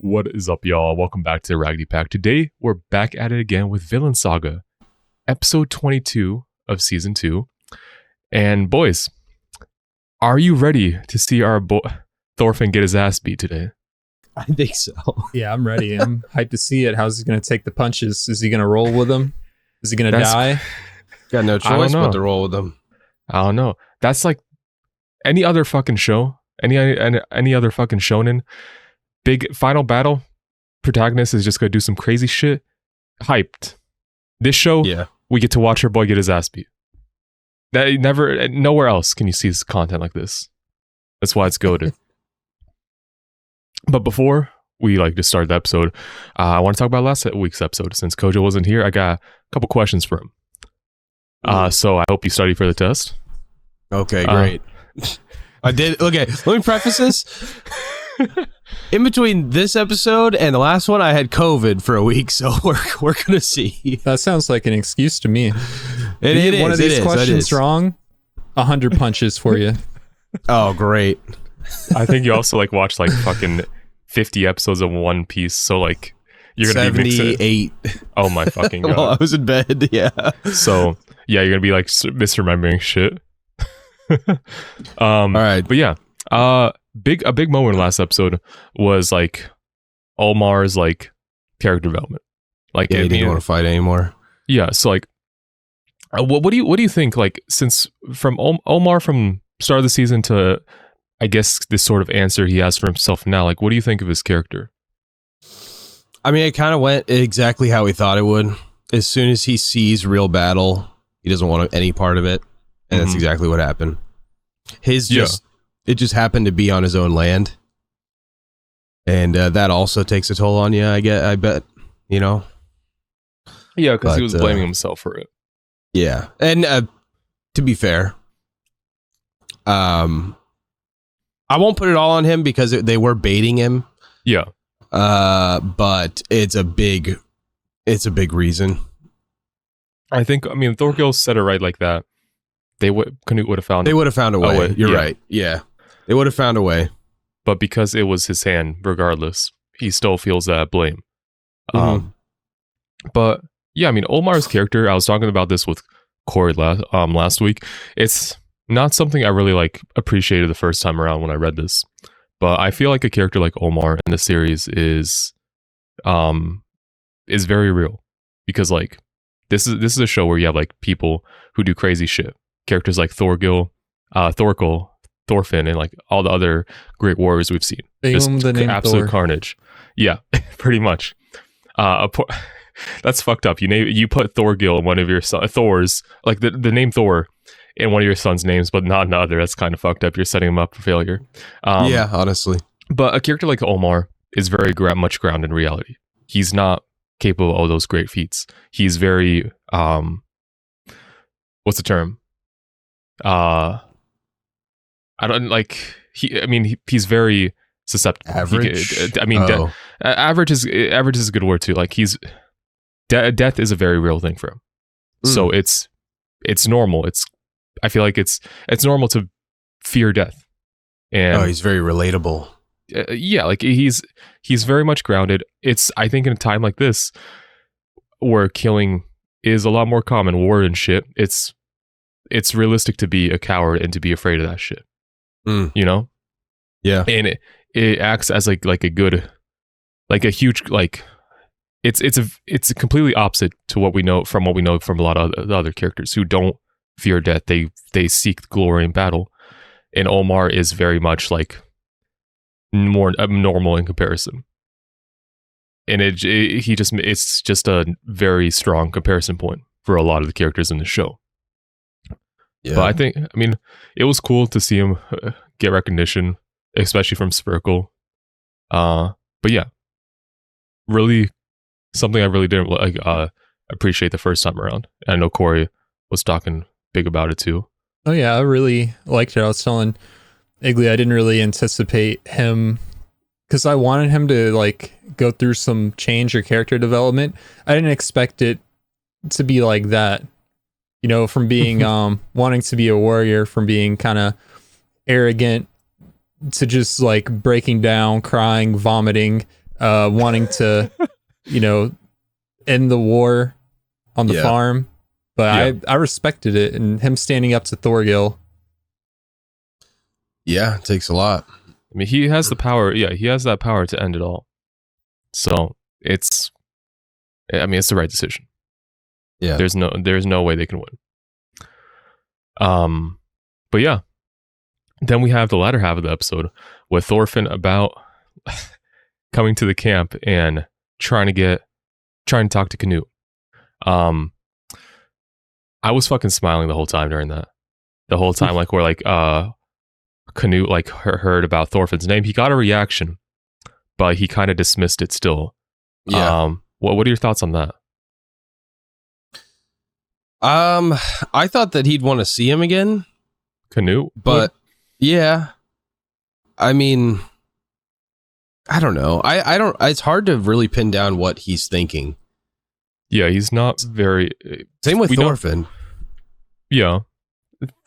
What is up, y'all? Welcome back to Raggedy Pack. Today, we're back at it again with Vinland Saga, episode 22 of season 2. And boys, are you ready to see our Thorfinn get his ass beat today? I think so. Yeah, I'm ready. I'm hyped to see it. How's he going to take the punches? Is he going to roll with them? Is he going to die? Got no choice but to roll with them. I don't know. That's like any other fucking show, any other fucking shonen. Big final battle, protagonist is just gonna do some crazy shit. Hyped. This show, we get to watch our boy get his ass beat. Nowhere else can you see this content like this. That's why it's goated. But before we just start the episode, I want to talk about last week's episode. Since Kojo wasn't here, I got a couple questions for him. So I hope you studied for the test. Okay, great. I did. Okay, let me preface this. In between this episode and the last one, I had COVID for a week, so we're gonna see. That sounds like an excuse to me. It is. One of these questions wrong, 100 punches for you. Oh, great! I think you also watch fucking 50 episodes of One Piece, so you're gonna 78. be oh my fucking god! Well, I was in bed. Yeah. So yeah, you're gonna be misremembering shit. All right, but yeah, a big moment in the last episode was Olmar's character development. He didn't want to fight anymore. Yeah, so what do you think? Since from Olmar from start of the season to I guess this sort of answer he has for himself now, what do you think of his character? I mean, it kind of went exactly how he thought it would. As soon as he sees real battle, he doesn't want any part of it. And that's exactly what happened. It just happened to be on his own land. And that also takes a toll on you, I bet, Yeah, because he was blaming himself for it. Yeah. And to be fair, I won't put it all on him because they were baiting him. Yeah. But it's a big reason. I think, Thorgil said it right like that. Canute would have found a way. You're right. Yeah. They would have found a way. But because it was his hand, regardless, he still feels that blame. But yeah, Olmar's character, I was talking about this with Corey last week. It's not something I really appreciated the first time around when I read this. But I feel like a character like Olmar in the series is very real. Because this is a show where you have people who do crazy shit. Characters like Thorgil, Thorfinn, and all the other great warriors we've seen. Just the name absolute Thor. Carnage. Yeah, pretty much. That's fucked up. You put Thorgil in one of your Thor's, the name Thor in one of your son's names, but not another. That's kind of fucked up. You're setting him up for failure. Yeah, honestly. But a character like Olmar is very much grounded in reality. He's not capable of all those great feats. He's very what's the term? I don't he's very susceptible. Average. Average is a good word too. Death is a very real thing for him. So it's normal. I feel like it's normal to fear death. And he's very relatable. Yeah, he's very much grounded. I think in a time like this where killing is a lot more common, war and shit, it's realistic to be a coward and to be afraid of that shit. Yeah. And it acts as a good, a huge, it's completely opposite to what we know from a lot of the other characters who don't fear death. They seek glory in battle. And Olmar is very much more abnormal in comparison. And it's just a very strong comparison point for a lot of the characters in the show. Yeah. But I think, it was cool to see him get recognition, especially from Spurkle. But yeah, really something I really didn't appreciate the first time around. And I know Corey was talking big about it too. Oh yeah, I really liked it. I was telling Igley I didn't really anticipate him because I wanted him to go through some change or character development. I didn't expect it to be like that. From being wanting to be a warrior, from being kind of arrogant to just breaking down, crying, vomiting, wanting to, end the war on the farm. But I respected it, and him standing up to Thorgil. Yeah, it takes a lot. I mean, he has the power. Yeah, he has that power to end it all. So it's the right decision. Yeah, there's no way they can win. But yeah, then we have the latter half of the episode with Thorfinn about coming to the camp and trying to talk to Canute. I was fucking smiling the whole time during that. The whole time, like, we're like, Canute like heard about Thorfinn's name. He got a reaction, but he kind of dismissed it still. Yeah. What are your thoughts on that? I thought that he'd want to see him again, Canute, but yeah, I mean, I don't know. I don't. It's hard to really pin down what he's thinking. Yeah, he's not very. Same with Thorfinn. Yeah,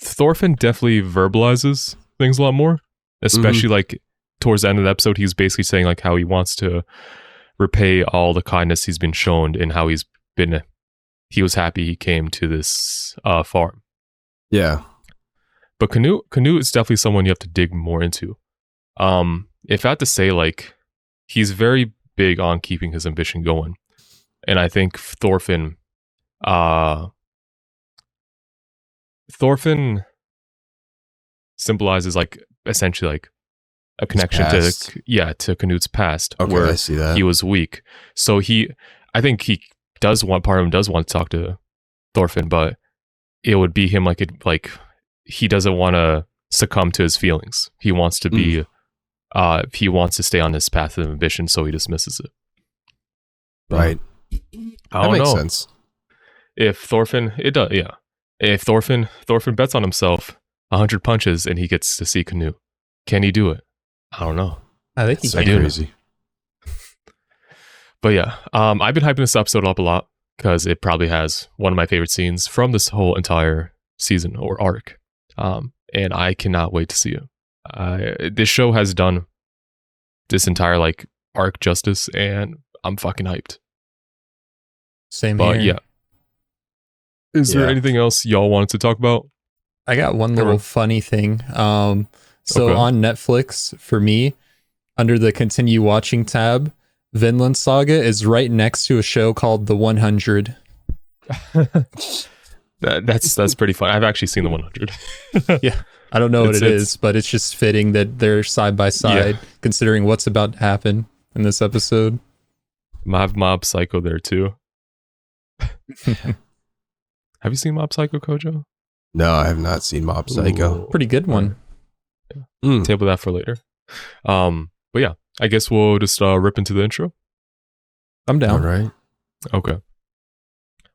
Thorfinn definitely verbalizes things a lot more, especially like towards the end of the episode. He's basically saying like how he wants to repay all the kindness he's been shown and how he was happy he came to this farm. Yeah, but Canute is definitely someone you have to dig more into. If I had to say, like, he's very big on keeping his ambition going. And I think Thorfinn symbolizes like essentially like a connection to Canute's past, where I see that. He was weak. So I think part of him does want to talk to Thorfinn, but it would be him like he doesn't want to succumb to his feelings. He wants to be he wants to stay on this path of ambition, so he dismisses it. Right. That makes sense. If Thorfinn, it does, yeah. If Thorfinn bets on himself 100 punches and he gets to see Canute, can he do it? I don't know. I think he's crazy. But yeah, I've been hyping this episode up a lot because it probably has one of my favorite scenes from this whole entire season or arc, and I cannot wait to see it. This show has done this entire like arc justice, and I'm fucking hyped. Same but here. Yeah. Is there anything else y'all wanted to talk about? I got one little funny thing. On Netflix, for me, under the continue watching tab, Vinland Saga is right next to a show called The 100. That's pretty fun. I've actually seen The 100. Yeah. I don't know what it is, but it's just fitting that they're side by side, considering what's about to happen in this episode. I have Mob Psycho there too. Have you seen Mob Psycho, Kojo? No, I have not seen Mob Psycho. Pretty good one. Yeah. Table that for later. But yeah, I guess we'll just rip into the intro. I'm down. All right. Okay.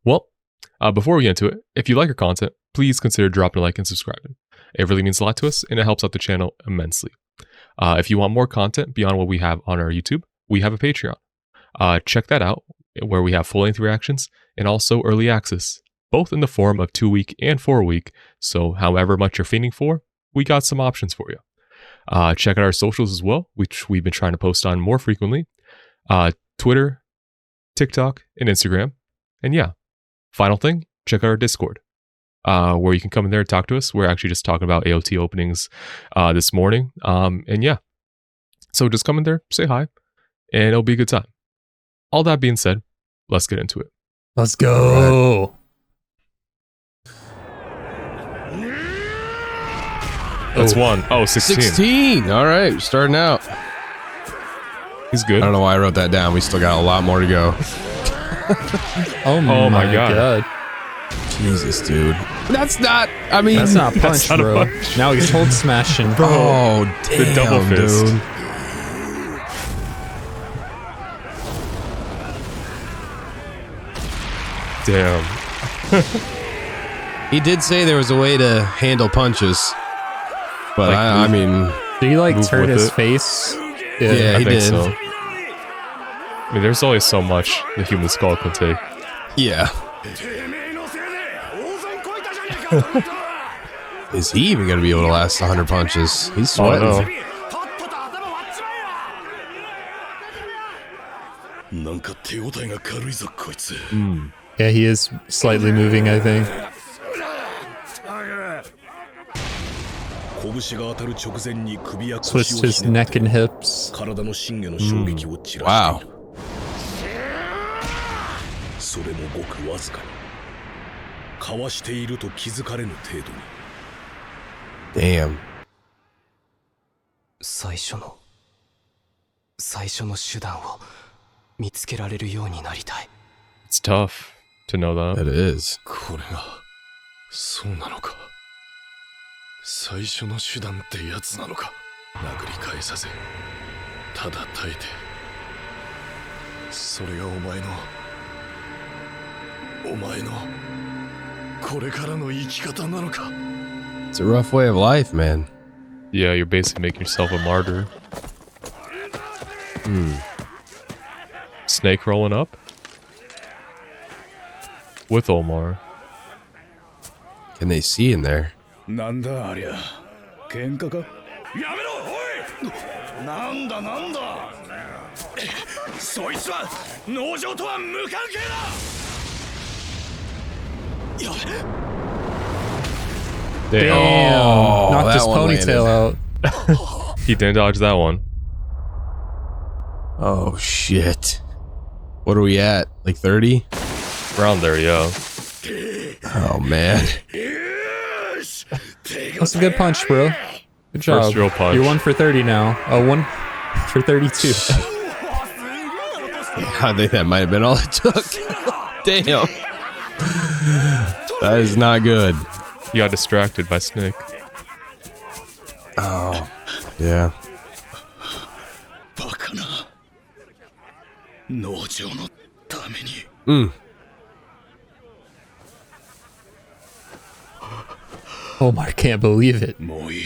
Well, before we get into it, if you like our content, please consider dropping a like and subscribing. It really means a lot to us, and it helps out the channel immensely. If you want more content beyond what we have on our YouTube, we have a Patreon. Check that out, where we have full-length reactions and also early access, both in the form of 2-week and 4-week. So however much you're fiending for, we got some options for you. Check out our socials as well, which we've been trying to post on more frequently. Twitter, TikTok, and Instagram. And yeah, final thing, check out our Discord, where you can come in there and talk to us. We're actually just talking about AOT openings this morning. And yeah, so just come in there, say hi, and it'll be a good time. All that being said, let's get into it. Let's go. That's one. Oh, 16. 16. All right, we're starting out. He's good. I don't know why I wrote that down. We still got a lot more to go. Oh my god. Jesus, dude. That's not, I mean... That's not a punch, not a bro. punch. Now he's hold smashing. Bro, oh, damn, the double fist. Dude. Damn. He did say there was a way to handle punches. But Like, I mean... Did he like move turn with his it? face? Yeah, I he think did. so. I mean, there's only so much the human skull can take. Yeah. Is he even going to be able to last 100 punches? He's sweating. Oh, no. Yeah, he is slightly moving, I think. Switched his neck and hips. Wow. Damn. 最初の手段を見つけられるようになりたい。 It's tough to know that. That is. これがそうなのか。最初の手段ってやつなのか。殴り返さずただ耐えて、それがお前のこれからの生き方なのか。 It's a rough way of life, man. Yeah, you're basically making yourself a martyr. Snake rolling up with Omar. Can they see in there? なんだありゃ。喧嘩か。やめろおい。なんだ。そいつは農場とは無関係だ。 Damn. Oh, Knocked his that one ponytail out. He didn't dodge that one. Oh, shit. What are we at? Like 30? Around there, yeah. Oh, man. That's a good punch, bro. Good job. First real punch. You're 1 for 30 now. Oh, 1 for 32. I think that might have been all it took. Damn. That is not good. He got distracted by Snake. Oh, yeah. バカな。農場のために。Omar can't believe it. もうい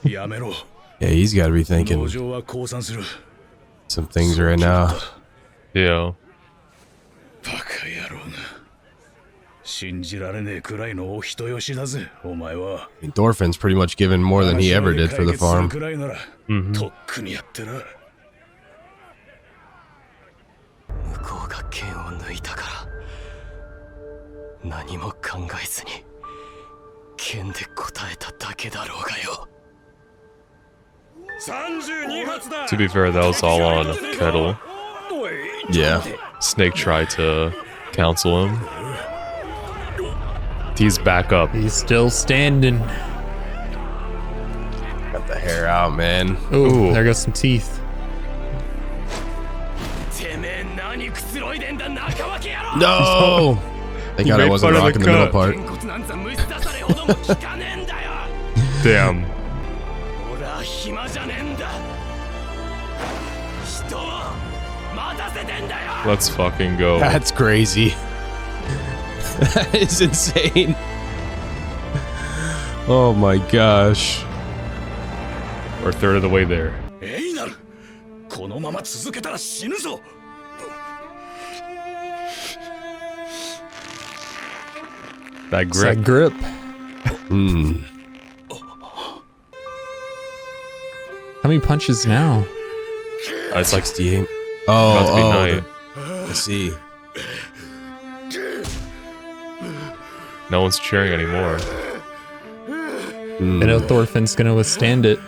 い。やめろ。 Yeah, he's got to be 農 thinking 場は降参する。 some things right now. Yeah. バカ野郎な。信じられねえくらいのお人よしだぜ、お前は。 I mean, Thorfinn's pretty much given more than he ever did for the farm. くらいなら、とっくにやってな。向こうが剣を抜いたから何も考えずに剣で答えただけだろうがよ。 To be fair, that was all on Kettle. Yeah. Snake tried to counsel him. He's back up. He's still standing. Got the hair out, man. Ooh, there goes some teeth. No! Thank God I made wasn't fun of rocking the the middle cut. part. Damn. Let's fucking go. That's crazy. That is insane. Oh my gosh. We're a third of the way there. エイナル、このまま続けたら死ぬぞ。 That It's that grip. grip. How many punches now? It's like 68. about to be Oh, night. I see. No one's cheering anymore. I know Thorfinn's gonna withstand it.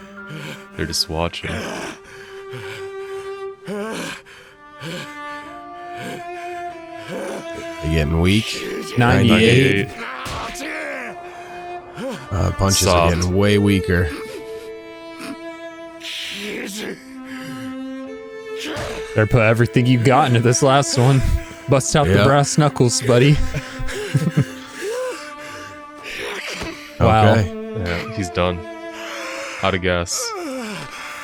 They're just watching. They getting weak. 98. Punches Soft. are getting way weaker. Better put everything you got into this last one. Bust out the Yep. brass knuckles, buddy. Wow. Okay. Yeah, he's done. Out of gas.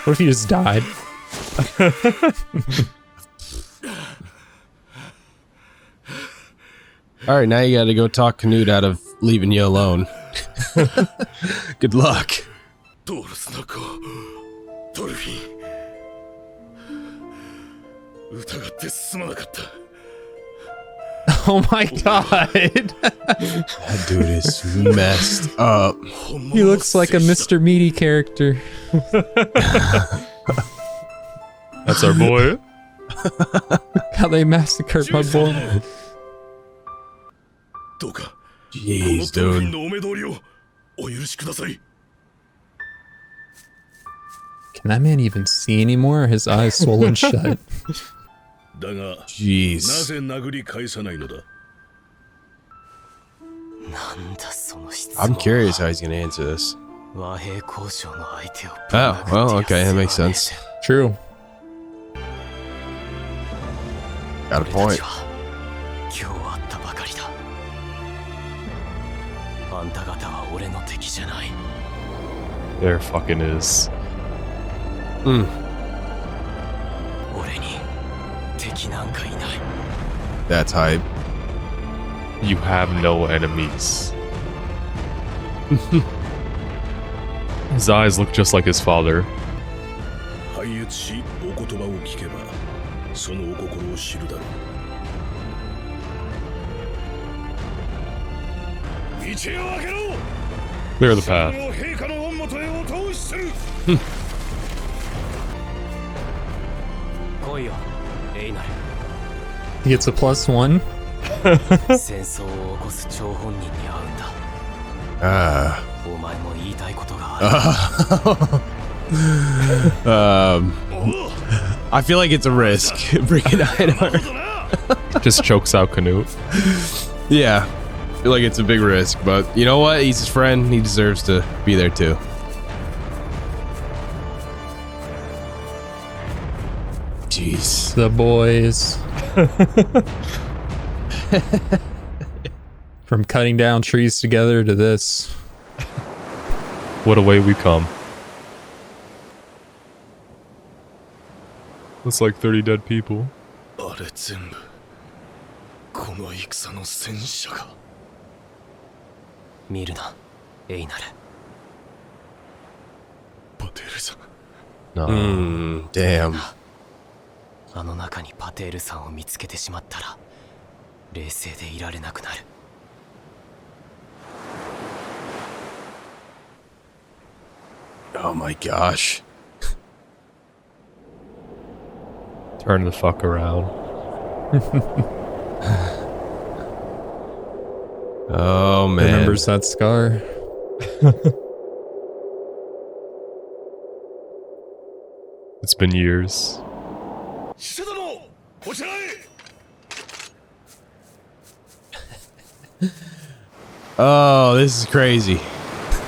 What if he just died? All right, now you got to go talk Canute out of leaving you alone. Good luck. ドールスの子、ドルフィン。疑ってすまなかった。 Oh my god. That dude is messed up. He looks like a Mr. Meaty character. That's our boy. How they massacred my boy. どうか Jeez, このトロフィ dude. ーのお目通りをお許しください Can that man even see anymore? His eyes swollen shut. だがな Jeez. ぜ殴り返さないのだなんだその質問 I'm curious how he's gonna answer this. 和平交渉の相手を Oh, well, okay, that makes sense. True. Got a 俺た point. ちは今日会ったばかりだあんた方は俺の敵じゃない There fucking is. 俺に敵なんかいない That's hype. You have no enemies. His eyes look just like his father. 拝謁しお言葉を聞けばそのお心を知るだろう道を開けろ Clear the path. 陛下の御元へお通しする来いよエイナル He gets a +1. 戦争を起こす張本人に会うんだ Ah. お前も言いたいことがある I feel like it's a risk bringing Einar. Just chokes out Canute. Yeah, I feel like it's a big risk, but you know what? He's his friend. He deserves to be there too. Jeez. The boys. From cutting down trees together to this. What a way we come. That's like 30 dead people. あれ全部この戦の戦車が見るなエイナルパテールさん No. Damn. あの中にパテールさんを見つけてしまったら冷静でいられなくなる Oh my gosh. Turn the fuck around. Oh man. Remembers that scar. It's been years. シセ殿こちらへ Oh, this is crazy.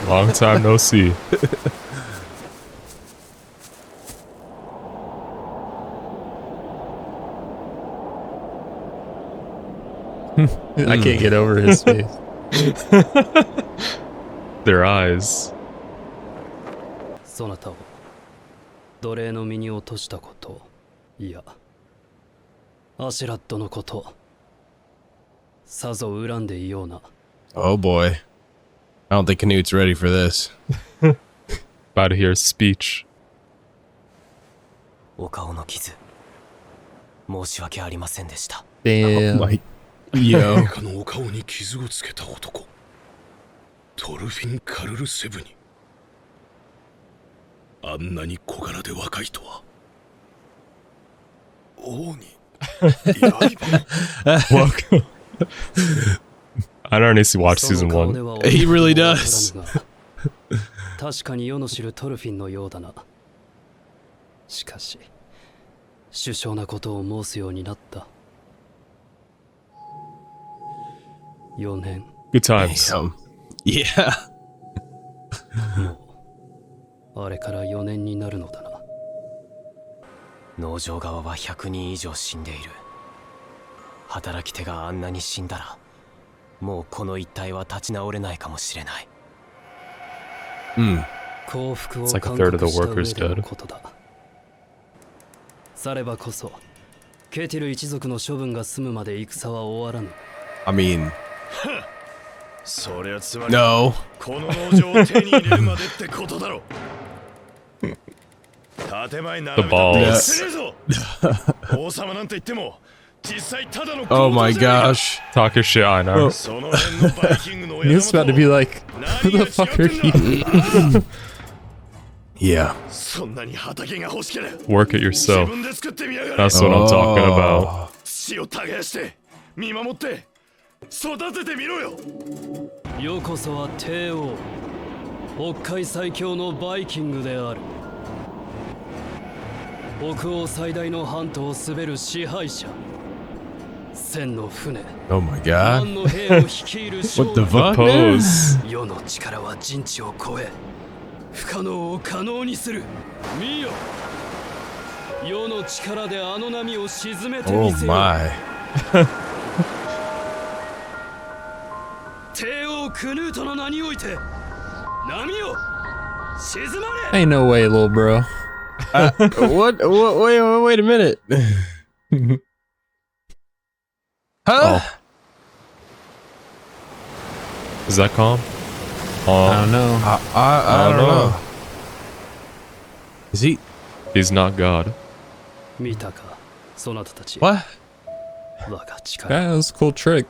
Long time no see. I can't get over his face. Their eyes. そなたを奴隷の身に落としたこといやアシュラッドのことさぞ恨んでいような Oh boy. I don't think Canute's ready for this. About to hear a speech. お顔の傷申し訳ありませんでした Damn. Like, yo. 陛下のお顔に傷をつけた男トルフィン・カルルセブにあんなに小柄で若いとは王に刃 Welcome. I don't honestly watch そ season の顔 1. では He really does. 確かに世の知るトルフィンのようだなしかし殊勝なことを申すようになった4年 Good times. Yeah. あれから4年になるのだな農場側は100人以上死んでいる働き手があんなに死んだらもうこの一帯は立ち直れないかもしれない 幸福を It's like a 感 third of 覚 the した workers 上で dead. のことださればこそケティル一族の処分が済むまで戦は終わらぬ I mean, そりゃつまり no. この農場を手に入れるまでってことだろ建前並べ The た balls. ってしてねえぞ王様なんて言っても実際ただの Oh my 強盗じゃねえか gosh. Talk your shit, Einar. その辺のバイキングの He was about to be like, who the fuck are you? Yeah. そんなに畑が欲しければ Work it 自 yourself. 分で作ってみやがれ That's what I'm talking about. 土を耕して見守って育ててみろよよこそは帝王北海最強のバイキングである北欧最大の半島を滑る支配者千の船 Oh my god. 万の兵を率いる What the The fuck? pose. 世の力は人知を超え不可能を可能にする見よ世の力であの波を沈めて Oh みせよ my. 帝王クヌートの名において波を沈まれ Ain't no way, little bro. What? Wait a minute. Huh? Is that calm? I don't know. I don't know. Is he? He's not God. 見たかそなたたち What? 我が力 That was a cool trick.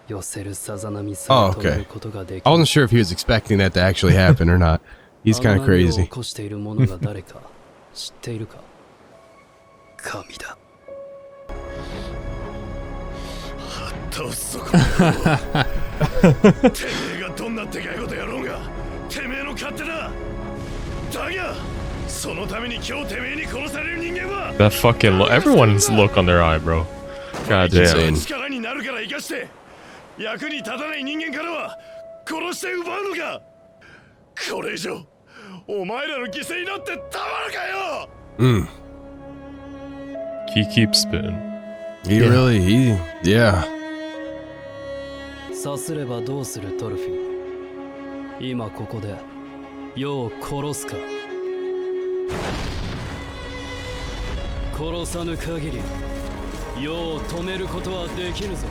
寄せるさざ波さ Oh, え止め okay. ることができ I wasn't sure if he was expecting that to actually happen or not. He's あ kind の of 波を起 crazy. こしている者が誰か知っているか神だ倒すぞこの野郎てめえがどんなでかいことやろうがてめえの勝手だだがそのために今日てめえに殺される人間は That fucking look. Everyone's look on their eye, bro. God バイキン damn. グ力になるから生かして役に立たない人間からは殺して奪うのかこれ以上お前らの犠牲になってたまるかよ Mm. He keeps spitting. Yeah. さすればどうするトルフィ今ここで世を殺すか殺さぬ限り世を止めることはできぬぞ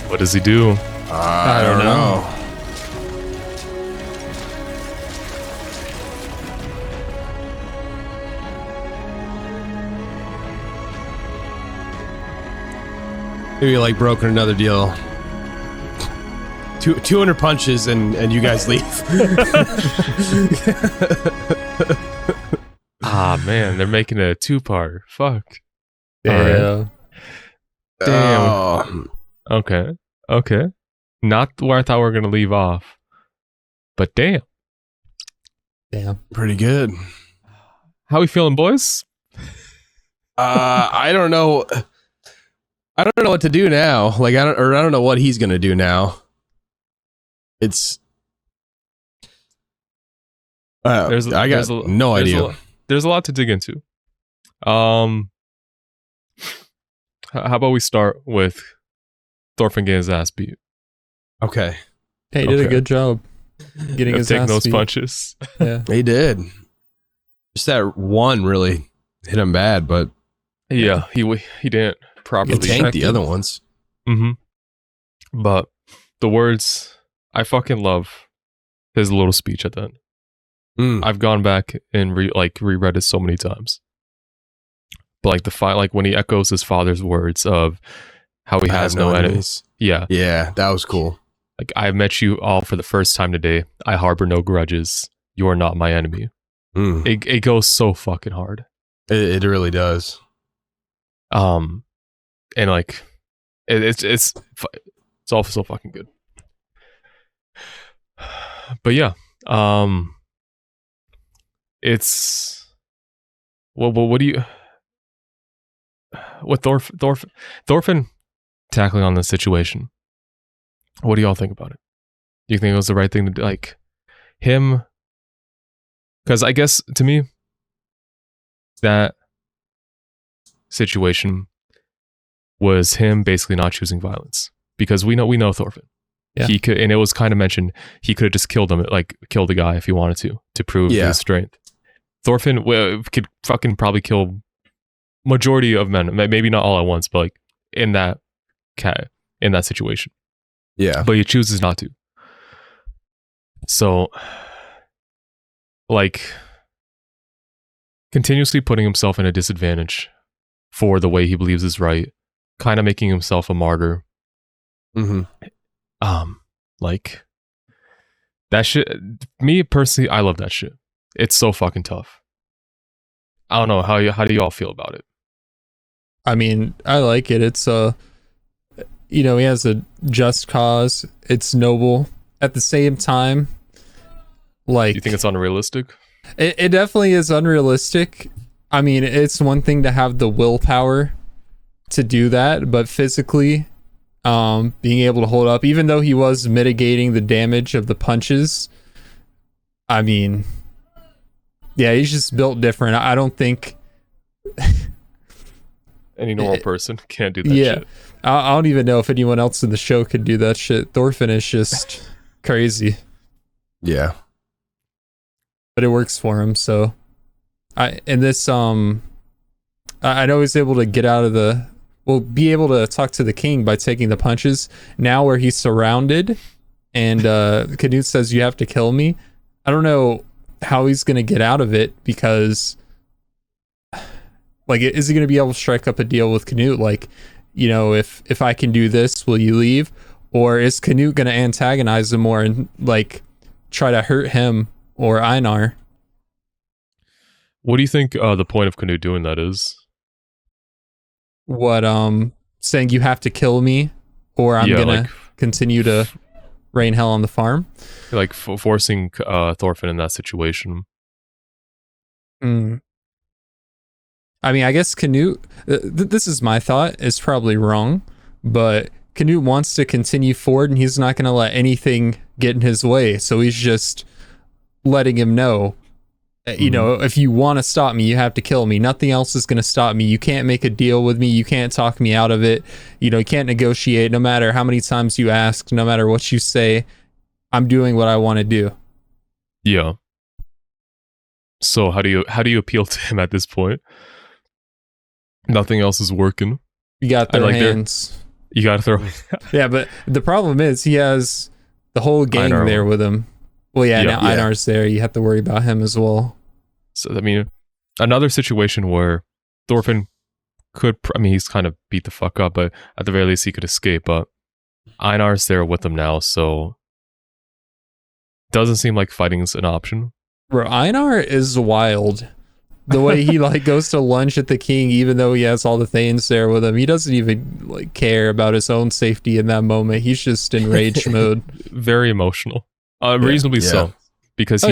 What does he do? I don't know. Maybe like broken another deal. 200 punches and you guys leave. Ah, man, they're making it a two-parter. Fuck. Yeah. Damn. Oh. Okay. Not where I thought we were gonna leave off. But damn. Damn. Pretty good. How we feeling, boys? I don't know. I don't know what to do now. Like I don't know what he's gonna do now. It's. I got no idea. There's a lot to dig into. How about we start with Thorfinn getting his ass beat? Okay, Hey, he did a Okay. good job getting his Taking ass those beat. punches. Yeah. he did. Just that one really hit him bad, but Yeah, he didn't he properly tanked the check other ones. Mm-hmm. But the words, I fucking love his little speech at the end. Mm. I've gone back and reread it so many times. But like like when he echoes his father's words of how he I has have no enemies. enemies. Yeah. Yeah, that was cool. Like, I met you all for the first time today. I harbor no grudges. You are not my enemy. Mm. It goes so fucking hard. It really does. And like, it's all so fucking good. But yeah, it's what do you with Thorfinn tackling on this situation? What do y'all think about it? Do you think it was the right thing to do? Like him? Because I guess to me, that situation was him basically not choosing violence, because we know Thorfinn. Yeah. He could, and it was kind of mentioned he could have just killed him, like killed the guy if he wanted to prove Yeah. his strength. Thorfinn could fucking probably kill majority of men, maybe not all at once, but like in that situation. Yeah. But he chooses not to. So, like, continuously putting himself in a disadvantage for the way he believes is right, kind of making himself a martyr. Mm-hmm. Like, That shit, me personally, I love that shit. It's so fucking tough. I don't know how do you all feel about it? I mean, I like it. It's he has a just cause. It's noble. At the same time, like, You think it's unrealistic? it definitely is unrealistic. I mean, it's one thing to have the willpower to do that, but physically, being able to hold up, even though he was mitigating the damage of the punches, I mean, yeah, he's just built different. I don't think Any normal person can't do that yeah, shit. I don't even know if anyone else in the show could do that shit. Thorfinn is just crazy, Yeah. but it works for him. So, I know he's able to get out of be able to talk to the king by taking the punches. Now where he's surrounded, and Canute says, "You have to kill me." I don't know how he's gonna get out of it, because, like, is he gonna be able to strike up a deal with Canute? Like, if I can do this, will you leave? Or is Canute gonna antagonize him more and, like, try to hurt him or Einar? What do you think the point of Canute doing that is? What, saying you have to kill me, or I'm gonna like, continue to rain hell on the farm? like forcing Thorfinn in that situation. Mm. I mean, I guess Canute, this is my thought, is probably wrong, but Canute wants to continue forward, and he's not going to let anything get in his way. So he's just letting him know, if you want to stop me, you have to kill me. Nothing else is going to stop me. You can't make a deal with me. You can't talk me out of it. You can't negotiate. No matter how many times you ask, no matter what you say, I'm doing what I want to do. Yeah. So how do you appeal to him at this point? Nothing else is working. You got their like hands. You gotta throw. Yeah, but the problem is he has the whole gang Einar. there with him. Well, yeah, now yeah. Einar's there. You have to worry about him as well. So I mean, another situation where Thorfinn could. He's kind of beat the fuck up, but at the very least he could escape. But Einar's there with him now, so doesn't seem like fighting's an option. Bro, Einar is wild. The way he goes to lunge at the king, even though he has all the Thanes there with him, he doesn't even care about his own safety in that moment. He's just in rage mode. Very emotional, reasonably so, because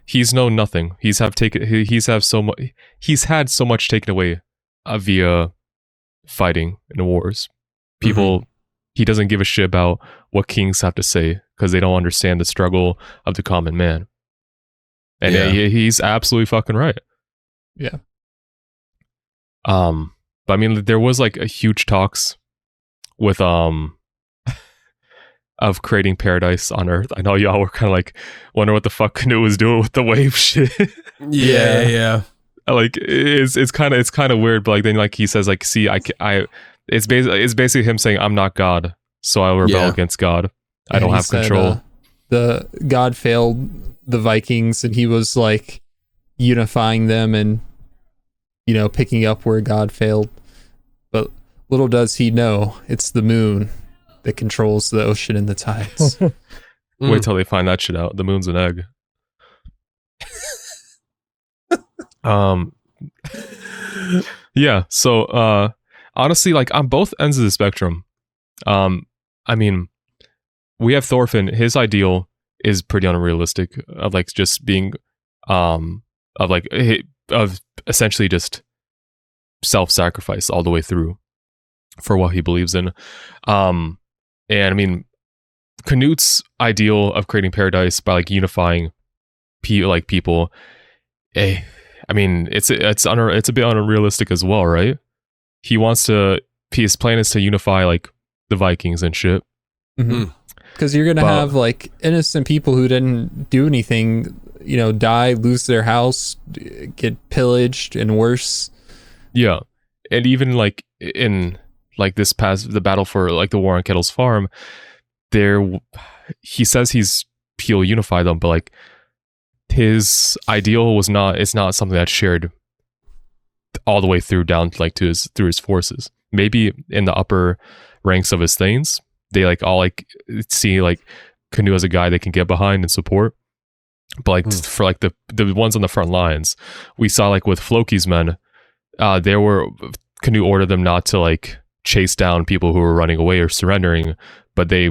he's known nothing. He's had so much taken away via fighting in wars. People, he doesn't give a shit about what kings have to say because they don't understand the struggle of the common man. And he's absolutely fucking right. Yeah. But I mean, there was like a huge talks with of creating paradise on Earth. I know y'all were kind of like wonder what the fuck Canute was doing with the wave shit. Yeah. Like it's kind of weird, but like then like he says like, see, it's basically him saying I'm not God, so I rebel against God. I don't have control. The God failed the Vikings, and he was like unifying them and picking up where God failed. But little does he know, it's the moon that controls the ocean and the tides. Wait till they find that shit out. The moon's an egg. Yeah, so honestly, like on both ends of the spectrum, I mean, we have Thorfinn. His ideal is pretty unrealistic of like just being of essentially just self-sacrifice all the way through for what he believes in. And I mean, Canute's ideal of creating paradise by like unifying people, I mean, it's a bit unrealistic as well, right? His plan is to unify like the Vikings and shit. Because you're gonna have like innocent people who didn't do anything, die, lose their house, get pillaged, and worse. Yeah, and even like in like the battle for like the war on Kettle's farm, he says he'll unify them, but like his ideal it's not something that's shared all the way through down like through his forces. Maybe in the upper ranks of his Thanes, they like all like see like Canute as a guy they can get behind and support. But like for like the ones on the front lines, we saw like with Floki's men, Canute ordered them not to like chase down people who were running away or surrendering, but they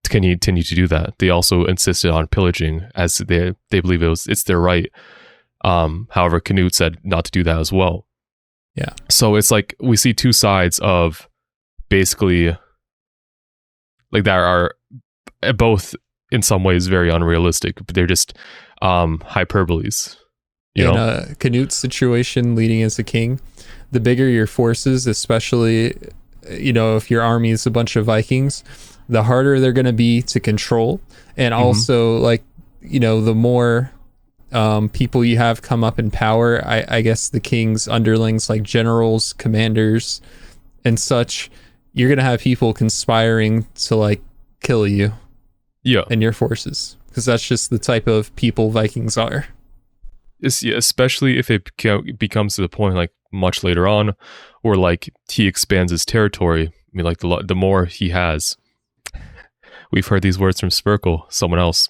continue to do that. They also insisted on pillaging, as they believe it's their right. However, Canute said not to do that as well. Yeah. So it's like we see two sides of basically like that are both in some ways very unrealistic, but they're just hyperboles. You in know? Canute's situation leading as a king, the bigger your forces, especially, if your army is a bunch of Vikings, the harder they're going to be to control. And also, the more people you have come up in power, I guess the king's underlings, like generals, commanders, and such, you're going to have people conspiring to, like, kill you. Yeah. And your forces. Because that's just the type of people Vikings are. Especially if it becomes to the point like much later on, or like he expands his territory. I mean, like the more he has, we've heard these words from Spurkle. Someone else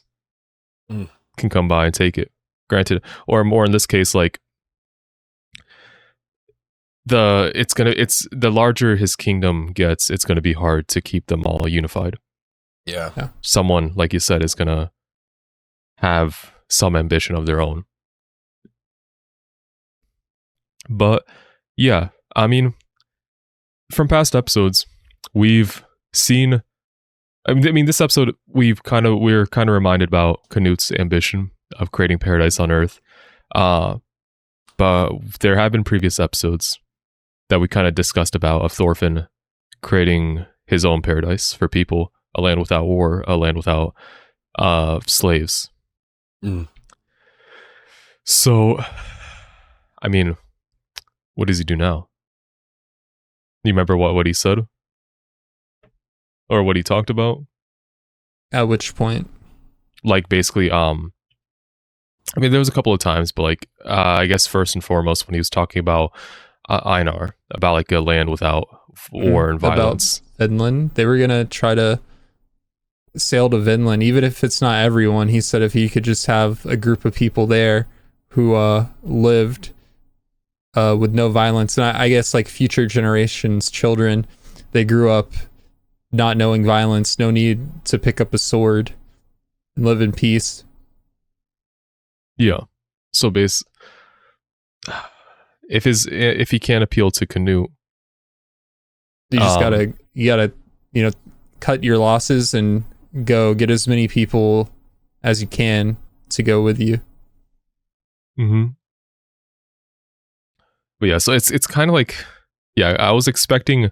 can come by and take it. Granted, or more in this case, like the larger his kingdom gets, it's gonna be hard to keep them all unified. Yeah. Someone, like you said, is gonna have some ambition of their own. But yeah, I mean, from past episodes, we've seen. I mean, this episode we're kind of reminded about Canute's ambition of creating paradise on Earth. But there have been previous episodes that we kind of discussed about of Thorfinn creating his own paradise for people, a land without war, a land without slaves. So, I mean, what does he do now? You remember what he said? Or what he talked about? At which point? Like, basically, I mean, there was a couple of times, but like, I guess first and foremost, when he was talking about Einar, about like a land without war and violence. About Vinland. They were going to try to sail to Vinland, even if it's not everyone. He said if he could just have a group of people there who lived with no violence. And I guess like future generations, children, they grew up not knowing violence, no need to pick up a sword and live in peace. Yeah. So if he can't appeal to Canute, you just gotta cut your losses and go get as many people as you can to go with you. But yeah, so it's kind of like, yeah, I was expecting,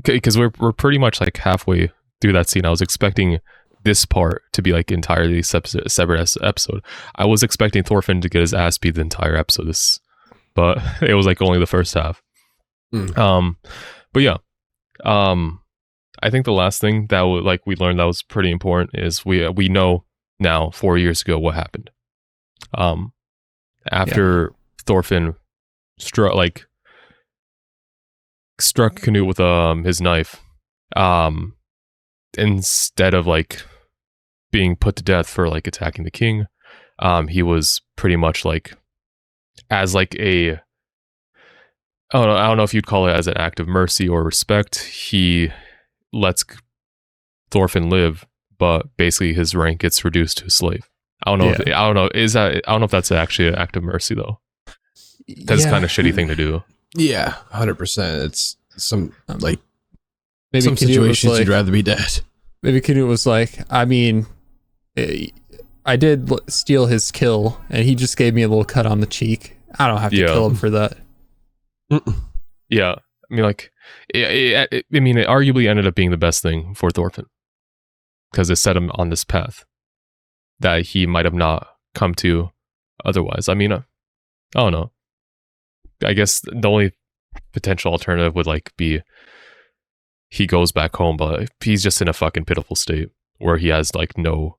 because we're pretty much like halfway through that scene. I was expecting this part to be like entirely separate episode. I was expecting Thorfinn to get his ass beat the entire episode, but it was like only the first half. But yeah, I think the last thing that we learned that was pretty important is we know now 4 years ago what happened. After Thorfinn struck Canute with his knife, instead of like being put to death for like attacking the king, he was pretty much like, as like I don't know if you'd call it as an act of mercy or respect, he lets Thorfinn live, but basically his rank gets reduced to a slave. I don't know if that's actually an act of mercy though. That's kind of shitty thing to do. Yeah, 100%. It's some like maybe some Canute situations you'd rather be dead. Maybe Canute was like, I mean, I did steal his kill, and he just gave me a little cut on the cheek. I don't have to kill him for that. Yeah, I mean, like, it arguably ended up being the best thing for Thorfinn, because it set him on this path that he might have not come to otherwise. I mean, I don't know. I guess the only potential alternative would like be he goes back home, but he's just in a fucking pitiful state where he has like no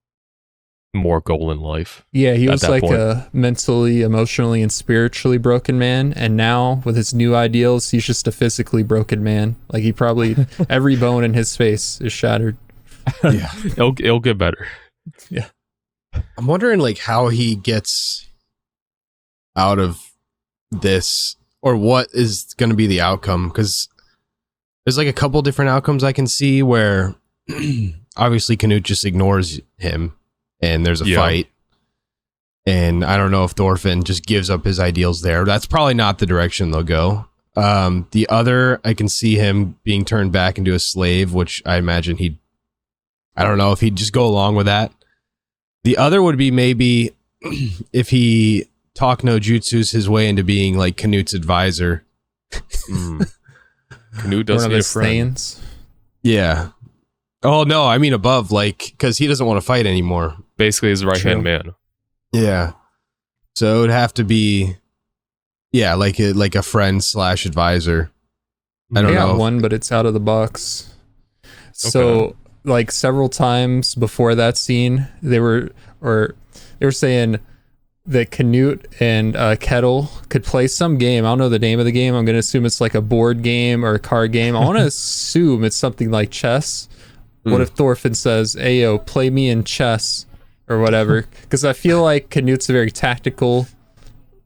more goal in life. Yeah, he was like point. A mentally, emotionally, and spiritually broken man, and now with his new ideals, he's just a physically broken man. Like he probably every bone in his face is shattered. Yeah. It'll get better. I'm wondering like how he gets out of this, or what is going to be the outcome, because there's like a couple different outcomes I can see where obviously Canute just ignores him and there's a fight, and I don't know if Thorfinn just gives up his ideals there. That's probably not the direction they'll go. The other, I can see him being turned back into a slave, which I imagine I don't know if he'd just go along with that. The other would be maybe if he talk no jutsus his way into being like Canute's advisor. Canute does need a friend. Thanes. Yeah. Oh no, I mean above, like, because he doesn't want to fight anymore. Basically his right-hand man. Yeah. So it would have to be, like a friend / advisor. I don't know. One, but it's out of the box. So like several times before that scene, they were saying that Canute and Kettle could play some game. I don't know the name of the game. I'm going to assume it's like a board game or a card game. I want to assume it's something like chess. What if Thorfinn says, "Ayo, play me in chess," or whatever? Because I feel like Canute's a very tactical,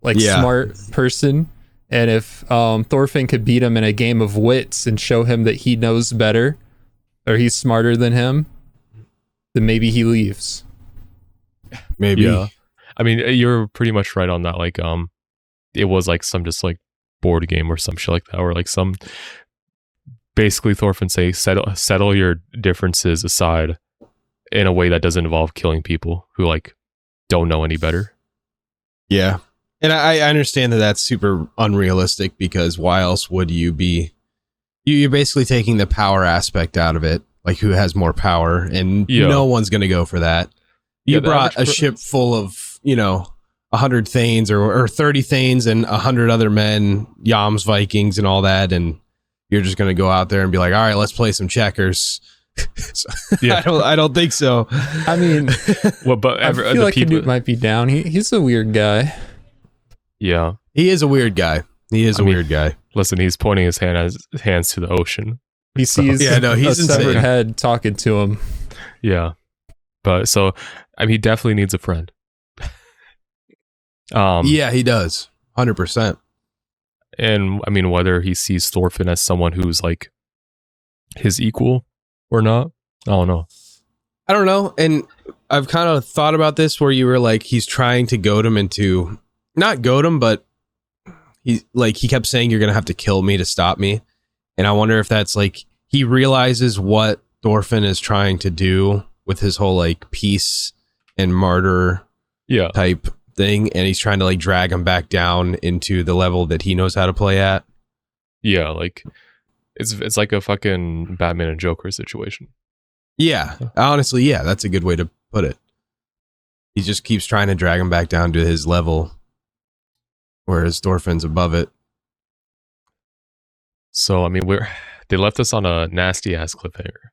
smart person. And if Thorfinn could beat him in a game of wits and show him that he knows better, or he's smarter than him, then maybe he leaves. Maybe. Yeah. I mean, you're pretty much right on that. Like, it was like some just like board game or some shit like that, or like some. Basically, Thorfinn say settle your differences aside in a way that doesn't involve killing people who like don't know any better. Yeah, and I understand that that's super unrealistic, because why else would you be? You're basically taking the power aspect out of it, like who has more power, and no one's going to go for that. You brought a ship full of 100 Thanes or 30 Thanes and 100 other men, Yams, Vikings, and all that, and you're just going to go out there and be like, all right, let's play some checkers. I don't think so. I mean, I feel like Canute might be down. He's a weird guy. Yeah. He is a weird guy. Weird guy. Listen, he's pointing his hands to the ocean. He sees he's a severed head talking to him. Yeah. But so, I mean, he definitely needs a friend. Yeah, he does. 100%. And I mean, whether he sees Thorfinn as someone who's like his equal or not, I don't know. And I've kind of thought about this where you were like, he's trying to goad him into, not goad him, but he kept saying, you're going to have to kill me to stop me. And I wonder if that's like, he realizes what Thorfinn is trying to do with his whole like peace and martyr type thing, and he's trying to like drag him back down into the level that he knows how to play at. Yeah, like it's like a fucking Batman and Joker situation. Yeah, honestly, yeah, that's a good way to put it. He just keeps trying to drag him back down to his level, whereas Thorfinn's above it. So I mean, they left us on a nasty ass cliffhanger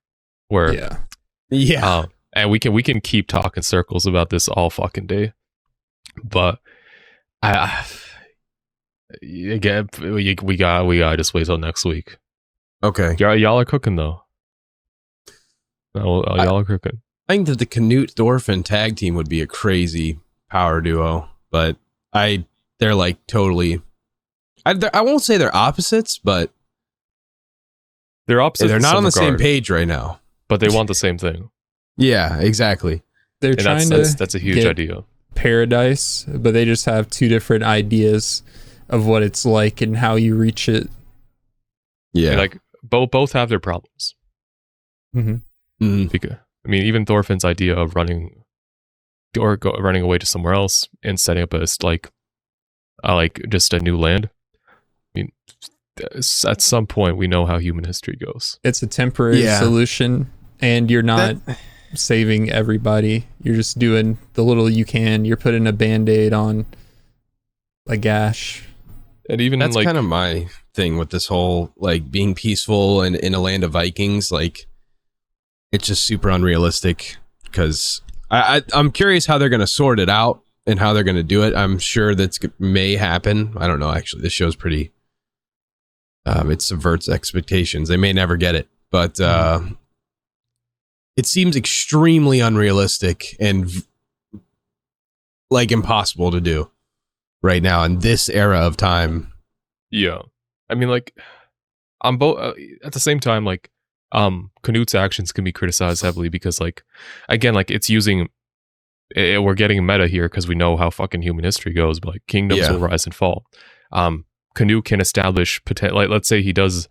where and we can keep talking circles about this all fucking day. But again, we gotta just wait till next week. Okay, y'all are cooking though. Y'all are cooking. I think that the Canute Thorfinn tag team would be a crazy power duo, but they're like totally. I won't say they're opposites, but they're opposites. They're not on the same page right now, but they want the same thing. Yeah, exactly. They're trying to. That's a huge idea. Paradise, but they just have two different ideas of what it's like and how you reach it. Yeah, and like both have their problems. Because I mean, even Thorfinn's idea of running away to somewhere else and setting up a like just a new land. I mean, at some point we know how human history goes. It's a temporary solution, and you're not saving everybody. You're just doing the little you can. You're putting a band-aid on a gash. And even that's kind of my thing with this whole like being peaceful and in a land of Vikings. Like, it's just super unrealistic, because I'm curious how they're going to sort it out and how they're going to do it. I'm sure that may happen. I don't know. Actually, this show's pretty. It subverts expectations. They may never get it, but it seems extremely unrealistic and like impossible to do right now in this era of time. Yeah. I mean, like, on both at the same time, like, Canute's actions can be criticized heavily because, like, again, like, it's using we're getting meta here because we know how fucking human history goes, but like kingdoms will rise and fall. Canute can establish like, let's say he does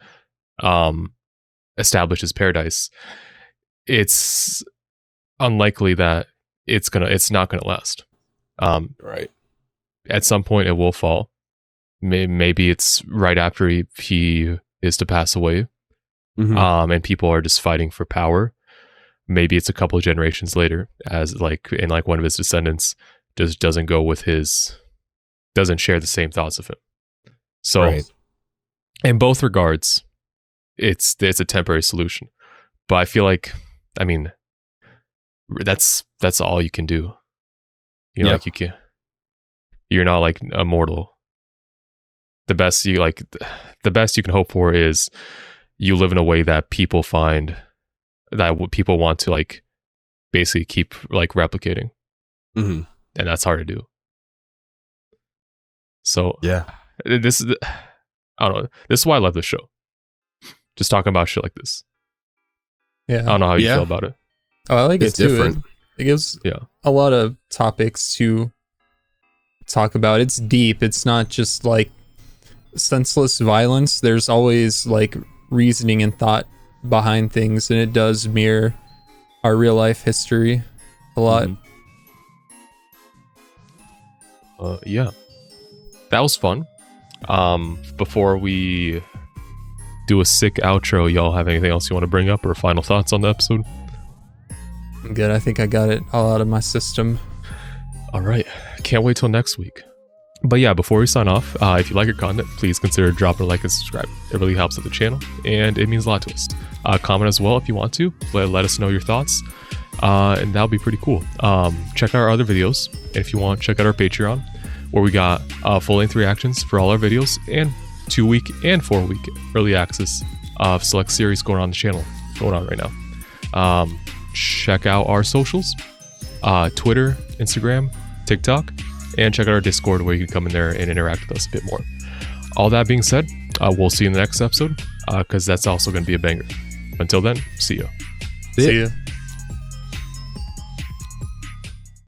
establish his paradise. It's unlikely that it's not gonna last. Right. At some point it will fall. Maybe it's right after he is to pass away. And people are just fighting for power. Maybe it's a couple of generations later, as like in like one of his descendants just doesn't share the same thoughts of him. So in both regards, it's a temporary solution. But I feel like, I mean, that's all you can do. You know, like you're not like immortal. The best you can hope for is you live in a way that people find that what people want to like basically keep like replicating. And that's hard to do. So this is, I don't know. This is why I love this show. Just talking about shit like this. Yeah. I don't know how you feel about it. Oh, I like it's it too. different. It gives a lot of topics to talk about. It's deep. It's not just like senseless violence. There's always like reasoning and thought behind things, and it does mirror our real life history a lot. Yeah, that was fun. Before we do a sick outro, y'all have anything else you want to bring up or final thoughts on the episode? I'm good. I think I got it all out of my system. All right, can't wait till next week. But yeah, before we sign off, if you like our content, please consider dropping a like and subscribe. It really helps out the channel, and it means a lot to us. Comment as well if you want to. Let us know your thoughts, and that'll be pretty cool. Check out our other videos, and if you want, check out our Patreon, where we got full-length reactions for all our videos, and 2-week and 4-week early access of select series going on the channel, going on right now. Check out our socials, Twitter, Instagram, TikTok, and check out our Discord where you can come in there and interact with us a bit more. All that being said, we'll see you in the next episode because that's also going to be a banger. Until then, see ya. See ya.